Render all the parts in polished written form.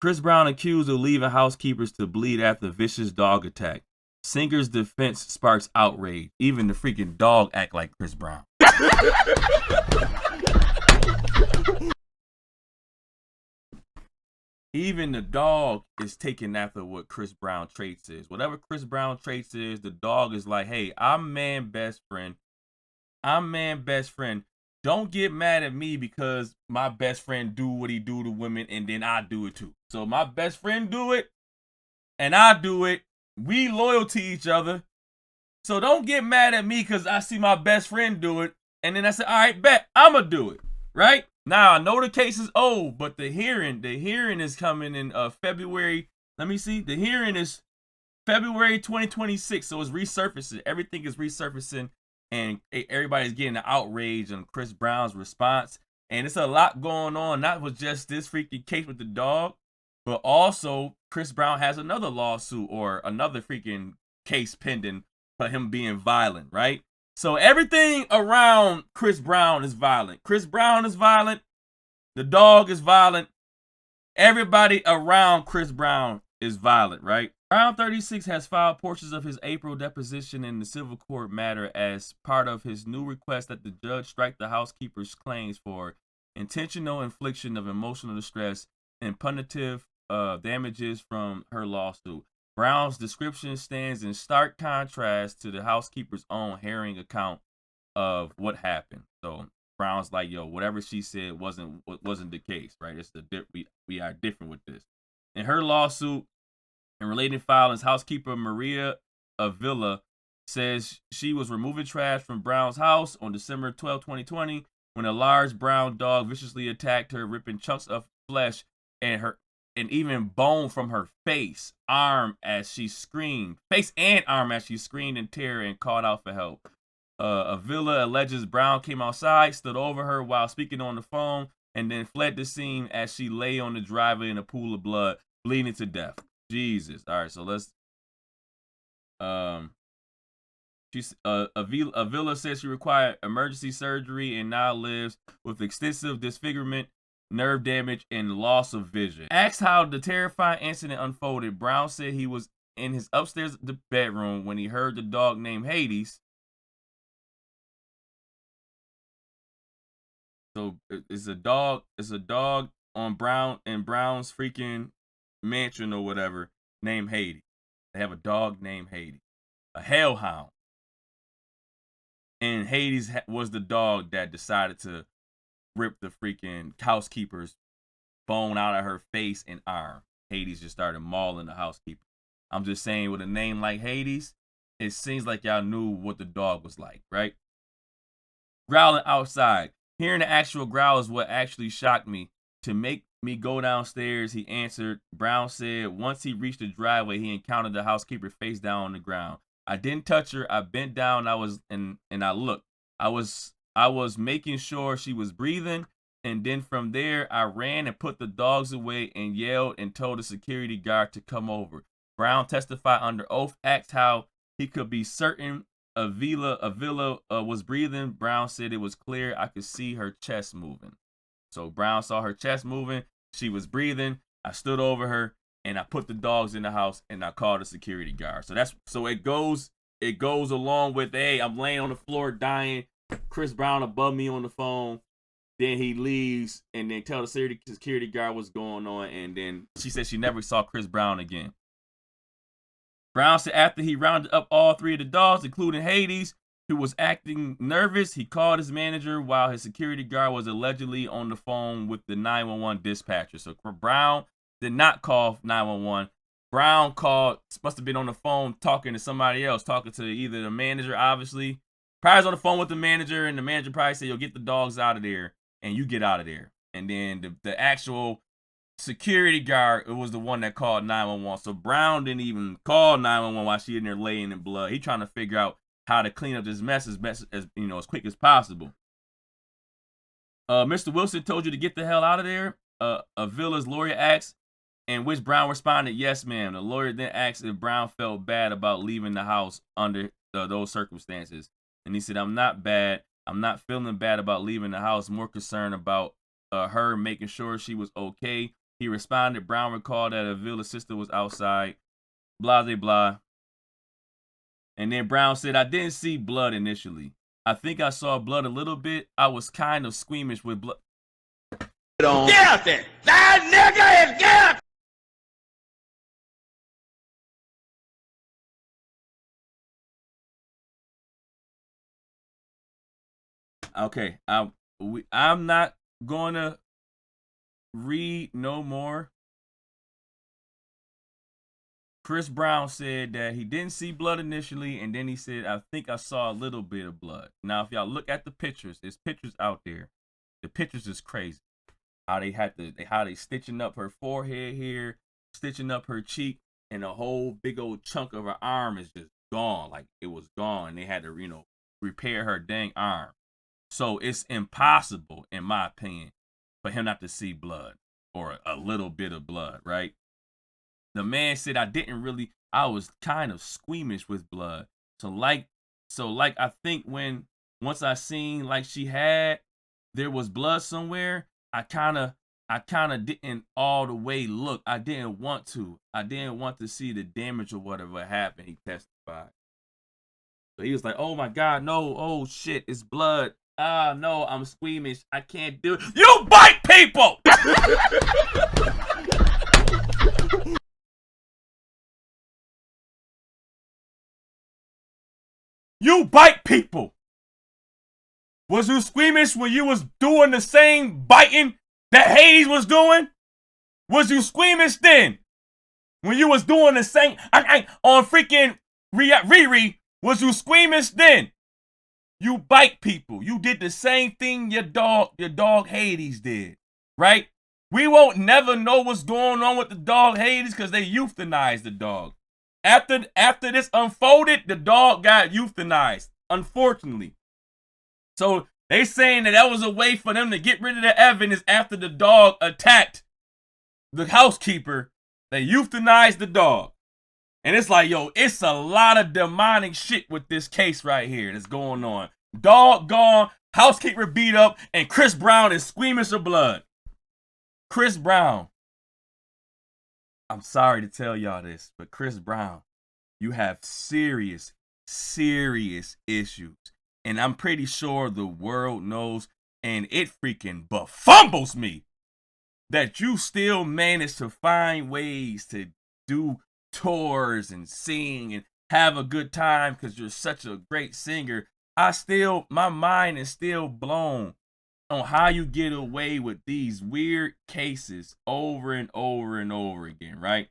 Chris Brown accused of leaving housekeepers to bleed after vicious dog attack. Singer's defense sparks outrage. Even the freaking dog act like Chris Brown. Even the dog is taking after what Chris Brown traits is. Whatever Chris Brown traits is, the dog is like, hey, I'm man best friend. I'm man best friend. Don't get mad at me because my best friend do what he do to women and then I do it too. So my best friend do it and I do it. We loyal to each other. So don't get mad at me because I see my best friend do it. And then I say, all right, bet, I'ma do it. Right? Now I know the case is old, but the hearing is coming in February. Let me see. The hearing is February 2026. So it's resurfacing. Everything is resurfacing. And everybody's getting the outrage on Chris Brown's response. And it's a lot going on, not with just this freaking case with the dog, but also Chris Brown has another lawsuit or another freaking case pending for him being violent, right? So everything around Chris Brown is violent. Chris Brown is violent. The dog is violent. Everybody around Chris Brown is violent, right? Brown 36 has filed portions of his April deposition in the civil court matter as part of his new request that the judge strike the housekeeper's claims for intentional infliction of emotional distress and punitive damages from her lawsuit. Brown's description stands in stark contrast to the housekeeper's own hearing account of what happened. So Brown's like, yo, whatever she said wasn't the case, right? It's we are different with this. In her lawsuit and related filings, housekeeper Maria Avila says she was removing trash from Brown's house on December 12, 2020, when a large brown dog viciously attacked her, ripping chunks of flesh and even bone from her face and arm as she screamed in terror and called out for help. Avila alleges Brown came outside, stood over her while speaking on the phone, and then fled the scene as she lay on the driveway in a pool of blood, bleeding to death. Jesus. All right, so let's. Avila says she required emergency surgery and now lives with extensive disfigurement, nerve damage, and loss of vision. Asked how the terrifying incident unfolded, Brown said he was in his upstairs bedroom when he heard the dog named Hades. So it's a dog on Brown's freaking mansion or whatever named Hades. They have a dog named Hades, a hellhound. And Hades was the dog that decided to rip the freaking housekeeper's bone out of her face and arm. Hades just started mauling the housekeeper. I'm just saying, with a name like Hades, it seems like y'all knew what the dog was like, right? Growling outside. Hearing the actual growl is what actually shocked me. To make me go downstairs, he answered. Brown said once he reached the driveway, he encountered the housekeeper face down on the ground. I didn't touch her. I bent down. I looked. I was making sure she was breathing, and then from there, I ran and put the dogs away and yelled and told the security guard to come over. Brown testified under oath, asked how he could be certain Avila was breathing. Brown said it was clear. I could see her chest moving. So Brown saw her chest moving. She was breathing. I stood over her and I put the dogs in the house and I called the security guard. So it goes along with, hey, I'm laying on the floor dying. Chris Brown above me on the phone. Then he leaves and then tell the security guard what's going on. And then she said she never saw Chris Brown again. Brown said after he rounded up all three of the dogs, including Hades, who was acting nervous, he called his manager while his security guard was allegedly on the phone with the 911 dispatcher. So Brown did not call 911. Brown must have been on the phone talking to somebody else, talking to either the manager, obviously. Probably was on the phone with the manager, and the manager probably said, yo, get the dogs out of there, and you get out of there. And then the actual security guard, it was the one that called 911. So Brown didn't even call 911 while she in there laying in blood. He trying to figure out how to clean up this mess as quick as possible. Mr. Wilson told you to get the hell out of there? Avila's lawyer asked, and which Brown responded, yes, ma'am. The lawyer then asked if Brown felt bad about leaving the house under those circumstances. And he said, I'm not bad. I'm not feeling bad about leaving the house. More concerned about her making sure she was okay. He responded. Brown recalled that a Villa's sister was outside. Blah, blah, blah. And then Brown said, I didn't see blood initially. I think I saw blood a little bit. I was kind of squeamish with blood. Get out there! That nigga is get! Okay, I'm not gonna read no more. Chris Brown said that he didn't see blood initially, and then he said, I think I saw a little bit of blood. Now, if y'all look at the pictures, there's pictures out there. The pictures is crazy. How they stitching up her forehead here, stitching up her cheek, and a whole big old chunk of her arm is just gone. Like, it was gone. They had to, repair her dang arm. So it's impossible, in my opinion, for him not to see blood or a little bit of blood, right? The man said, I was kind of squeamish with blood. So I think once I seen like there was blood somewhere, I kind of didn't all the way look. I didn't want to see the damage or whatever happened, he testified. So he was like, oh my God, no, oh shit, it's blood. No, I'm squeamish. I can't do it. You bite people! You bite people! Was you squeamish when you was doing the same biting that Hades was doing? Was you squeamish then? When you was doing the same on freaking Riri, was you squeamish then? You bite people. You did the same thing your dog Hades did, right? We won't never know what's going on with the dog Hades because they euthanized the dog. After this unfolded, the dog got euthanized, unfortunately. So they saying that was a way for them to get rid of the evidence after the dog attacked the housekeeper. They euthanized the dog. And it's like, yo, it's a lot of demonic shit with this case right here that's going on. Dog gone, housekeeper beat up, and Chris Brown is squeamish of blood. Chris Brown. I'm sorry to tell y'all this, but Chris Brown, you have serious, serious issues. And I'm pretty sure the world knows, and it freaking befumbles me that you still manage to find ways to do tours and sing and have a good time because you're such a great singer. My mind is still blown on how you get away with these weird cases over and over and over again, right?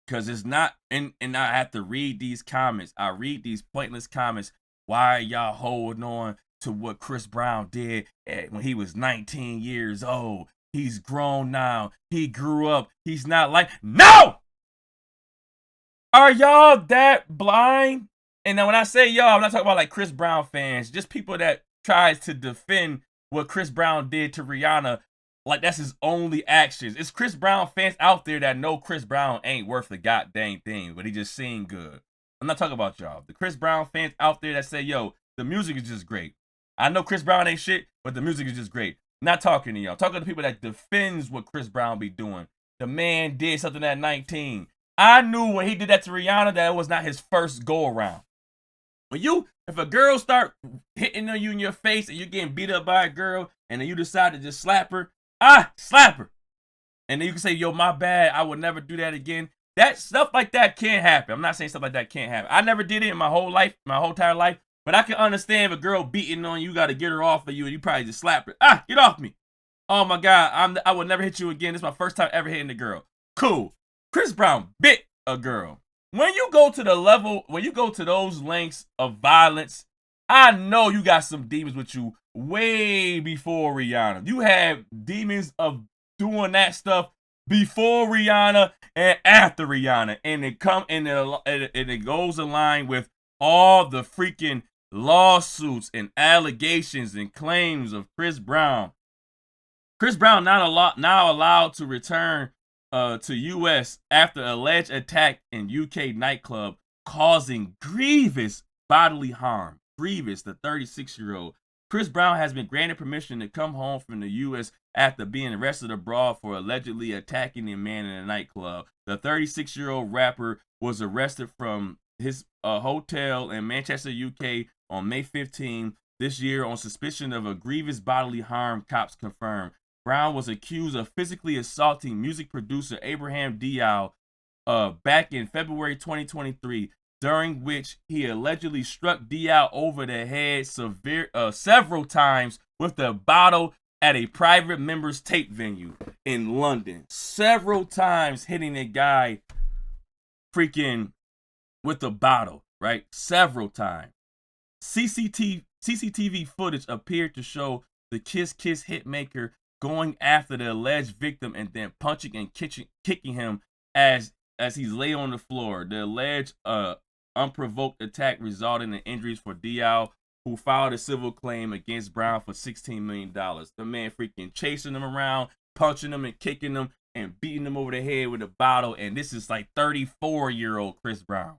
Because it's not, and I have to read these comments. I read these pointless comments. Why are y'all holding on to what Chris Brown did when he was 19 years old? He's grown now. He grew up. He's not like, no! Are y'all that blind? And now when I say y'all, I'm not talking about like Chris Brown fans, just people that tries to defend what Chris Brown did to Rihanna like that's his only actions. It's Chris Brown fans out there that know Chris Brown ain't worth the goddamn thing, but he just sing good. I'm not talking about y'all. The Chris Brown fans out there that say, yo, the music is just great. I know Chris Brown ain't shit, but the music is just great. Not talking to y'all. Talking to people that defends what Chris Brown be doing. The man did something at 19. I knew when he did that to Rihanna that it was not his first go around. If a girl start hitting on you in your face and you're getting beat up by a girl and then you decide to just slap her, slap her. And then you can say, yo, my bad, I would never do that again. That stuff like that can't happen. I'm not saying stuff like that can't happen. I never did it in my whole entire life. But I can understand if a girl beating on you, got to get her off of you and you probably just slap her. Get off me. Oh my God, I would never hit you again. This is my first time ever hitting a girl. Cool. Chris Brown bit a girl. When you go to those lengths of violence, I know you got some demons with you way before Rihanna. You have demons of doing that stuff before Rihanna and after Rihanna. And it goes in line with all the freaking lawsuits and allegations and claims of Chris Brown. Chris Brown now allowed to return to U.S. after alleged attack in UK nightclub causing grievous bodily harm. Grievous, the 36-year-old. Chris Brown has been granted permission to come home from the U.S. after being arrested abroad for allegedly attacking a man in a nightclub. The 36-year-old rapper was arrested from his hotel in Manchester, UK on May 15 this year on suspicion of a grievous bodily harm, cops confirmed. Brown was accused of physically assaulting music producer Abraham Dial back in February 2023, during which he allegedly struck Dial over the head several times with a bottle at a private members tape venue in London. Several times hitting a guy freaking with a bottle, right? Several times. CCTV footage appeared to show the Kiss Kiss hitmaker going after the alleged victim and then punching and kicking him as he's lay on the floor. The alleged unprovoked attack resulted in injuries for Dial, who filed a civil claim against Brown for $16 million. The man freaking chasing him around, punching him and kicking him and beating him over the head with a bottle. And this is like 34-year-old Chris Brown.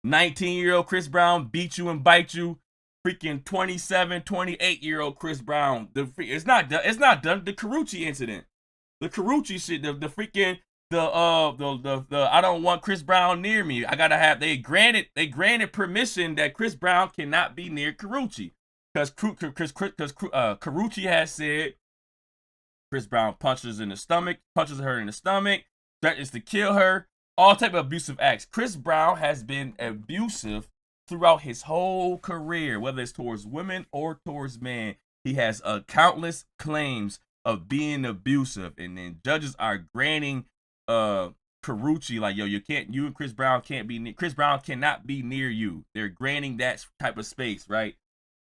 19-year-old Chris Brown beat you and bite you. Freaking 27, 28-year-old Chris Brown. It's not done. The Carucci incident. The Carucci shit. The freaking I don't want Chris Brown near me. I gotta have they granted permission that Chris Brown cannot be near Carucci. Because Carucci has said Chris Brown punches her in the stomach, threatens to kill her, all type of abusive acts. Chris Brown has been abusive throughout his whole career, whether it's towards women or towards men. He has countless claims of being abusive, and then judges are granting Carucci like, yo, you and Chris Brown can't be Chris Brown cannot be near you. They're granting that type of space, right?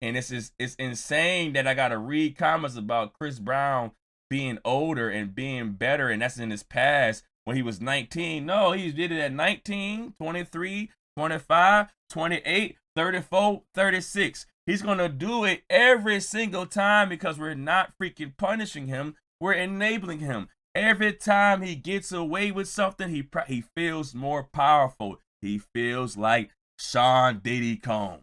And it's insane that I gotta read comments about Chris Brown being older and being better, and that's in his past when he was 19. No, he did it at 19, 23, 25, 28, 34, 36. He's going to do it every single time because we're not freaking punishing him. We're enabling him. Every time he gets away with something, he feels more powerful. He feels like Sean Diddy Combs.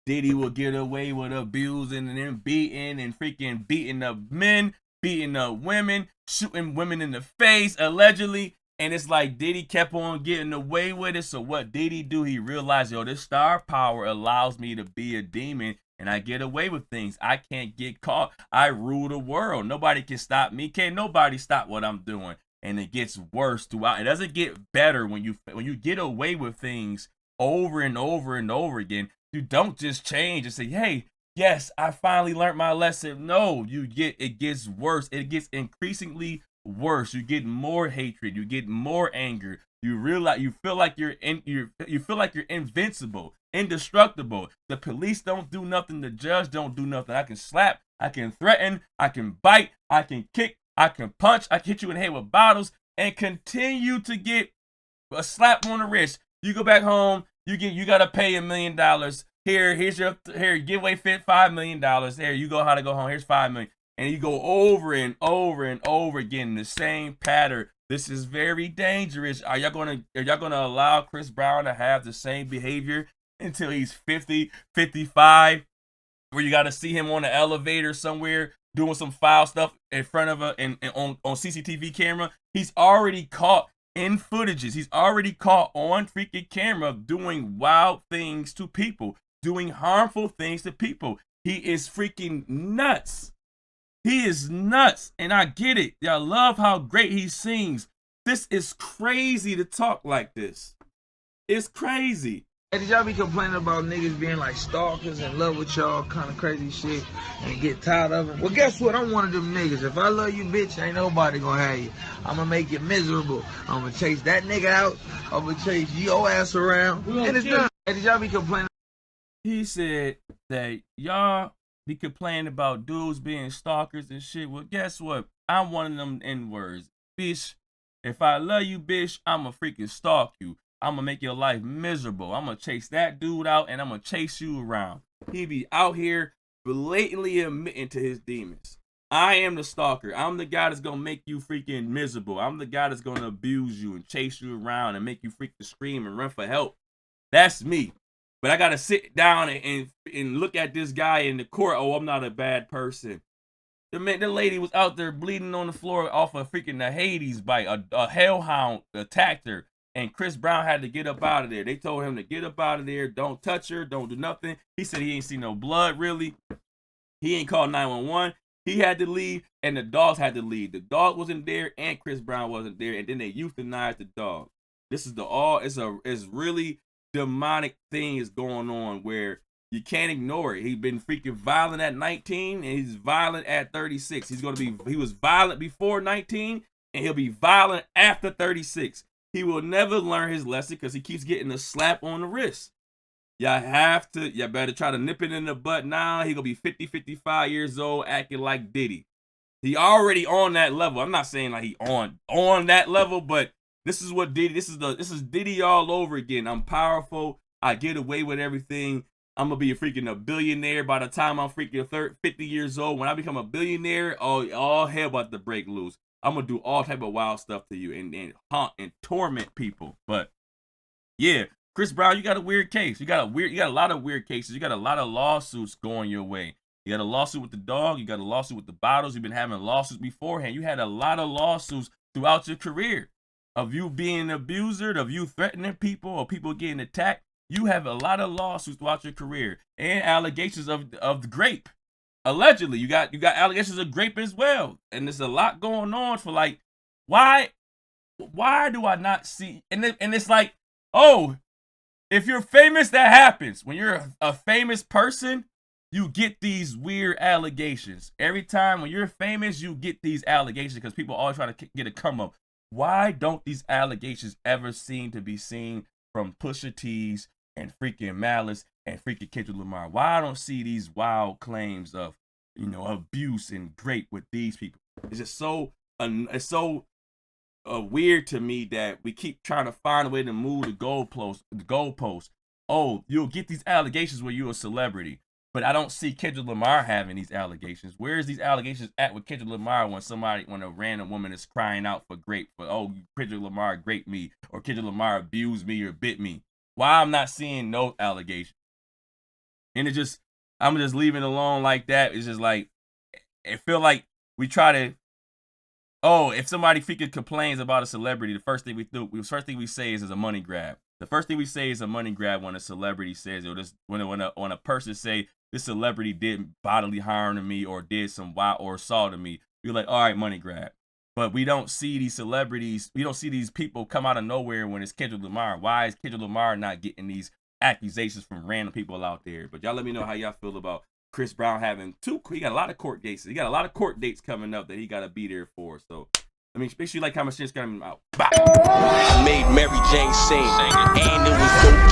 Diddy will get away with abusing and then beating and freaking beating up men, beating up women, shooting women in the face, allegedly. And it's like Diddy kept on getting away with it. So what Diddy do? He realized, yo, this star power allows me to be a demon and I get away with things. I can't get caught. I rule the world. Nobody can stop me. Can't nobody stop what I'm doing. And it gets worse throughout. It doesn't get better when you get away with things over and over and over again. You don't just change and say, hey, yes, I finally learned my lesson. No, it gets worse. It gets increasingly worse. You get more hatred. You get more anger. You realize you feel like you're invincible, indestructible. The police don't do nothing. The judge don't do nothing. I can slap. I can threaten. I can bite. I can kick. I can punch. I can hit you in the head with bottles and continue to get a slap on the wrist. You go back home. You gotta pay $1 million. Here's your give away $5 million. There you go. How to go home. Here's $5 million. And you go over and over and over again, the same pattern. This is very dangerous. Are y'all gonna allow Chris Brown to have the same behavior until he's 50, 55, where you gotta see him on the elevator somewhere doing some foul stuff in front of on CCTV camera? He's already caught in footages. He's already caught on freaking camera doing wild things to people, doing harmful things to people. He is freaking nuts. He is nuts, and I get it. I love how great he sings. This is crazy to talk like this. It's crazy. Hey, did y'all be complaining about niggas being like stalkers in love with y'all, kind of crazy shit, and get tired of them? Well, guess what? I'm one of them niggas. If I love you, bitch, ain't nobody gonna have you. I'm gonna make you miserable. I'm gonna chase that nigga out. I'm gonna chase your ass around, and it's done. Hey, did y'all be complaining? He said that y'all be complaining about dudes being stalkers and shit. Well, guess what? I'm one of them N-words. Bitch, if I love you, bitch, I'ma freaking stalk you. I'ma make your life miserable. I'ma chase that dude out and I'ma chase you around. He be out here blatantly admitting to his demons. I am the stalker. I'm the guy that's gonna make you freaking miserable. I'm the guy that's gonna abuse you and chase you around and make you freaking scream and run for help. That's me. But I gotta sit down and look at this guy in the court. Oh, I'm not a bad person. The lady was out there bleeding on the floor off a freaking the Hades bite. A hellhound attacked her, and Chris Brown had to get up out of there. They told him to get up out of there. Don't touch her. Don't do nothing. He said he ain't seen no blood really. He ain't called 911. He had to leave, and the dogs had to leave. The dog wasn't there, and Chris Brown wasn't there, and then they euthanized the dog. This is it's really demonic thing is going on where you can't ignore it. He's been freaking violent at 19, and he's violent at 36. He was violent before 19, and he'll be violent after 36. He will never learn his lesson because he keeps getting a slap on the wrist. Y'all better try to nip it in the butt now. He gonna be 50, 55 years old acting like Diddy. He already on that level. I'm not saying like he on that level, but this is what Diddy, this is Diddy all over again. I'm powerful. I get away with everything. I'm gonna be a billionaire by the time I'm freaking 50 years old. When I become a billionaire, all hell about to break loose. I'm gonna do all type of wild stuff to you and haunt and torment people. But yeah, Chris Brown, you got a weird case. You got a lot of weird cases. You got a lot of lawsuits going your way. You got a lawsuit with the dog. You got a lawsuit with the bottles. You've been having lawsuits beforehand. You had a lot of lawsuits throughout your career of you being an abuser, of you threatening people, or people getting attacked. You have a lot of lawsuits throughout your career and allegations of the grape. Allegedly, you got allegations of grape as well, and there's a lot going on for like, why do I not see? And it's like, oh, if you're famous, that happens. When you're a famous person, you get these weird allegations. Every time when you're famous, you get these allegations because people always try to get a come up. Why don't these allegations ever seem to be seen from Pusha T's and freaking Malice and freaking Kendrick Lamar? Why I don't see these wild claims of, abuse and grape with these people? It's just so weird to me that we keep trying to find a way to move the goalposts. Oh, you'll get these allegations when you're a celebrity, but I don't see Kendrick Lamar having these allegations. Where's these allegations at with Kendrick Lamar when a random woman is crying out for grape, Kendrick Lamar raped me, or Kendrick Lamar abused me or bit me? Why I'm not seeing no allegations? And I'm just leaving it alone like that. It's just like, it feel like we try to, if somebody freaking complains about a celebrity, the first thing we say is a money grab. The first thing we say is a money grab when a celebrity says, when a person say this celebrity did bodily harm to me or did some wild or assault to me, you're like, all right, money grab. But we don't see these celebrities, we don't see these people come out of nowhere when it's Kendrick Lamar. Why is Kendrick Lamar not getting these accusations from random people out there? But y'all let me know how y'all feel about Chris Brown having he got a lot of court cases. He got a lot of court dates coming up that he got to be there for. So, make sure you like, comment, share, coming out. Bye. I made Mary Jane sing, and it was dope.